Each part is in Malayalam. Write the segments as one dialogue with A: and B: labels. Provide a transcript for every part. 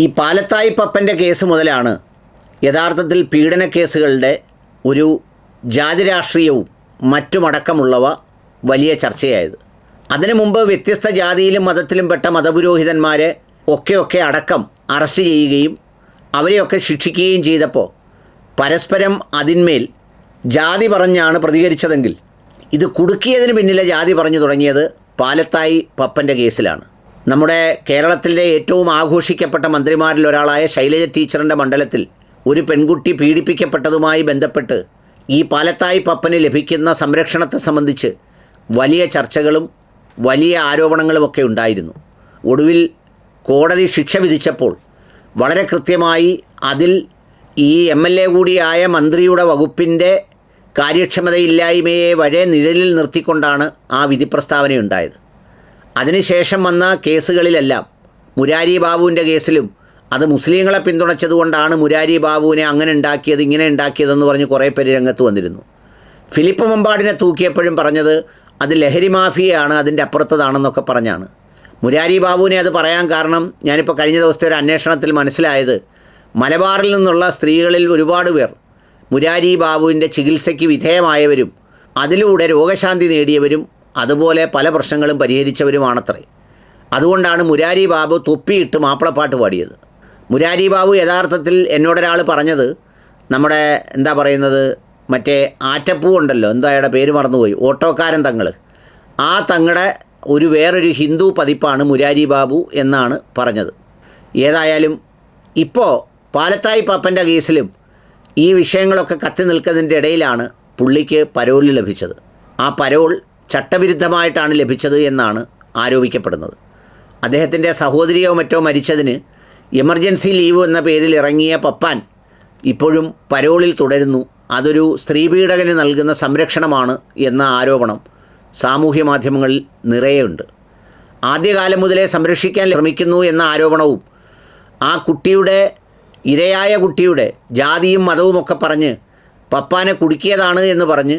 A: ഈ പാലത്തായി പപ്പൻ്റെ കേസ് മുതലാണ് യഥാർത്ഥത്തിൽ പീഡന കേസുകളുടെ ഒരു ജാതി രാഷ്ട്രീയവും മറ്റുമടക്കമുള്ളവ വലിയ ചർച്ചയായത്. അതിനു മുമ്പ് വ്യത്യസ്ത ജാതിയിലും മതത്തിലും പെട്ട മതപുരോഹിതന്മാരെ ഒക്കെ അടക്കം അറസ്റ്റ് ചെയ്യുകയും അവരെയൊക്കെ ശിക്ഷിക്കുകയും ചെയ്തപ്പോൾ പരസ്പരം അതിന്മേൽ ജാതി പറഞ്ഞാണ് പ്രതികരിച്ചതെങ്കിൽ ഇത് കുടുക്കിയതിന് പിന്നിലെ ജാതി പറഞ്ഞു തുടങ്ങിയത് പാലത്തായി പപ്പൻ്റെ കേസിലാണ്. നമ്മുടെ കേരളത്തിലെ ഏറ്റവും ആഘോഷിക്കപ്പെട്ട മന്ത്രിമാരിൽ ഒരാളായ ശൈലജ ടീച്ചറിൻ്റെ മണ്ഡലത്തിൽ ഒരു പെൺകുട്ടി പീഡിപ്പിക്കപ്പെട്ടതുമായി ബന്ധപ്പെട്ട് ഈ പാലത്തായി പപ്പന് ലഭിക്കുന്ന സംരക്ഷണത്തെ സംബന്ധിച്ച് വലിയ ചർച്ചകളും വലിയ ആരോപണങ്ങളുമൊക്കെ ഉണ്ടായിരുന്നു. ഒടുവിൽ കോടതി ശിക്ഷ വിധിച്ചപ്പോൾ വളരെ കൃത്യമായി അതിൽ ഈ MLA കൂടിയായ മന്ത്രിയുടെ വകുപ്പിൻ്റെ കാര്യക്ഷമതയില്ലായ്മയെ വരെ നിഴലിൽ നിർത്തിക്കൊണ്ടാണ് ആ വിധി പ്രസ്താവനയുണ്ടായത്. അതിനുശേഷം വന്ന കേസുകളിലെല്ലാം മുരാരി ബാബുവിൻ്റെ കേസിലും അത് മുസ്ലിങ്ങളെ പിന്തുണച്ചതുകൊണ്ടാണ് മുരാരി ബാബുവിനെ അങ്ങനെ ഉണ്ടാക്കിയത് ഇങ്ങനെ ഉണ്ടാക്കിയതെന്ന് പറഞ്ഞ് കുറേ പേര് രംഗത്ത് വന്നിരുന്നു. ഫിലിപ്പ് മമ്പാടിനെ തൂക്കിയപ്പോഴും പറഞ്ഞത് അത് ലഹരി മാഫിയയാണ്, അതിൻ്റെ അപ്പുറത്തതാണെന്നൊക്കെ പറഞ്ഞാണ്. മുരാരി ബാബുവിനെ അത് പറയാൻ കാരണം ഞാനിപ്പോൾ കഴിഞ്ഞ ദിവസത്തെ ഒരു അന്വേഷണത്തിൽ മനസ്സിലായത് മലബാറിൽ നിന്നുള്ള സ്ത്രീകളിൽ ഒരുപാട് പേർ മുരാരി ബാബുവിൻ്റെ ചികിത്സയ്ക്ക് വിധേയമായവരും അതിലൂടെ രോഗശാന്തി നേടിയവരും അതുപോലെ പല പ്രശ്നങ്ങളും പരിഹരിച്ചവരുമാണത്രേ. അതുകൊണ്ടാണ് മുരാരി ബാബു തൊപ്പിയിട്ട് മാപ്പിളപ്പാട്ട് പാടിയത്. മുരാരി ബാബു യഥാർത്ഥത്തിൽ എന്നോടൊരാൾ പറഞ്ഞത് നമ്മുടെ എന്താ പറയുന്നത് മറ്റേ ആറ്റപ്പൂ ഉണ്ടല്ലോ, എന്താ അയാളുടെ പേര് മറന്നുപോയി, ഓട്ടോക്കാരൻ തങ്ങൾ, ആ തങ്ങളുടെ വേറൊരു ഹിന്ദു പതിപ്പാണ് മുരാരി ബാബു എന്നാണ് പറഞ്ഞത്. ഏതായാലും ഇപ്പോൾ പാലത്തായി പപ്പൻ്റെ കേസിലും ഈ വിഷയങ്ങളൊക്കെ കത്തി നിൽക്കുന്നതിൻ്റെ ഇടയിലാണ് പുള്ളിക്ക് പരോൾ ലഭിച്ചത്. ആ പരോൾ ചട്ടവിരുദ്ധമായിട്ടാണ് ലഭിച്ചത് എന്നാണ് ആരോപിക്കപ്പെടുന്നത്. അദ്ദേഹത്തിൻ്റെ സഹോദരിയോ മറ്റോ മരിച്ചതിന് എമർജൻസി ലീവ് എന്ന പേരിൽ ഇറങ്ങിയ പപ്പാൻ ഇപ്പോഴും പരോളിൽ തുടരുന്നു. അതൊരു സ്ത്രീപീഡകന് നൽകുന്ന സംരക്ഷണമാണ് എന്ന ആരോപണം സാമൂഹ്യ മാധ്യമങ്ങളിൽ നിറയെയുണ്ട്. ആദ്യകാലം മുതലേ സംരക്ഷിക്കാൻ ശ്രമിക്കുന്നു എന്ന ആരോപണവും ആ കുട്ടിയുടെ ഇരയായ കുട്ടിയുടെ ജാതിയും മതവുമൊക്കെ പറഞ്ഞ് പപ്പാനെ കുടുക്കിയതാണ് എന്ന് പറഞ്ഞ്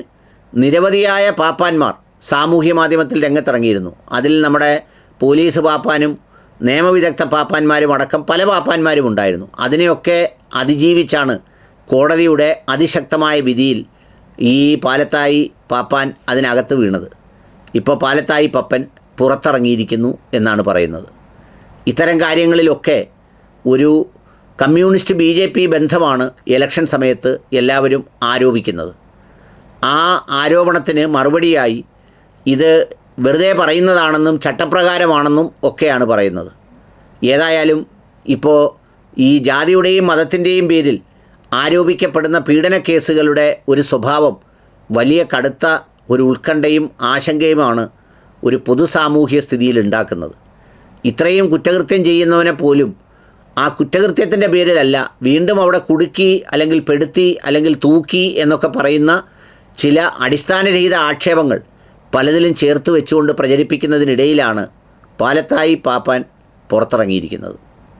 A: നിരവധിയായ പാപ്പാന്മാർ സാമൂഹ്യ മാധ്യമത്തിൽ രംഗത്തിറങ്ങിയിരുന്നു. അതിൽ നമ്മുടെ പോലീസ് പാപ്പാനും നിയമവിദഗ്ധ പാപ്പാന്മാരും അടക്കം പല പാപ്പാന്മാരും ഉണ്ടായിരുന്നു. അതിനെയൊക്കെ അതിജീവിച്ചാണ് കോടതിയുടെ അതിശക്തമായ വിധിയിൽ ഈ പാലത്തായി പാപ്പാൻ അതിനകത്ത് വീണത്. ഇപ്പോൾ പാലത്തായി പപ്പൻ പുറത്തിറങ്ങിയിരിക്കുന്നു എന്നാണ് പറയുന്നത്. ഇത്തരം കാര്യങ്ങളിലൊക്കെ ഒരു കമ്മ്യൂണിസ്റ്റ് BJP ബന്ധമാണ് ഇലക്ഷൻ സമയത്ത് എല്ലാവരും ആരോപിക്കുന്നത്. ആ ആരോപണത്തിന് മറുപടിയായി ഇത് വെറുതെ പറയുന്നതാണെന്നും ചട്ടപ്രകാരമാണെന്നും ഒക്കെയാണ് പറയുന്നത്. ഏതായാലും ഇപ്പോൾ ഈ ജാതിയുടെയും മതത്തിൻ്റെയും പേരിൽ ആരോപിക്കപ്പെടുന്ന പീഡന കേസുകളുടെ ഒരു സ്വഭാവം വലിയ കടുത്ത ഒരു ഉത്കണ്ഠയും ആശങ്കയുമാണ് ഒരു പൊതുസാമൂഹ്യ സ്ഥിതിയിൽ ഉണ്ടാക്കുന്നത്. ഇത്രയും കുറ്റകൃത്യം ചെയ്യുന്നവനെ പോലും ആ കുറ്റകൃത്യത്തിൻ്റെ പേരിലല്ല, വീണ്ടും അവിടെ കുടുക്കി അല്ലെങ്കിൽ പെടുത്തി അല്ലെങ്കിൽ തൂക്കി എന്നൊക്കെ പറയുന്ന ചില അടിസ്ഥാനരഹിത ആക്ഷേപങ്ങൾ പലതിലും ചേർത്ത് വെച്ചുകൊണ്ട് പ്രചരിപ്പിക്കുന്നതിനിടയിലാണ് പാലത്തായി പാപ്പാൻ പുറത്തിറങ്ങിയിരിക്കുന്നത്.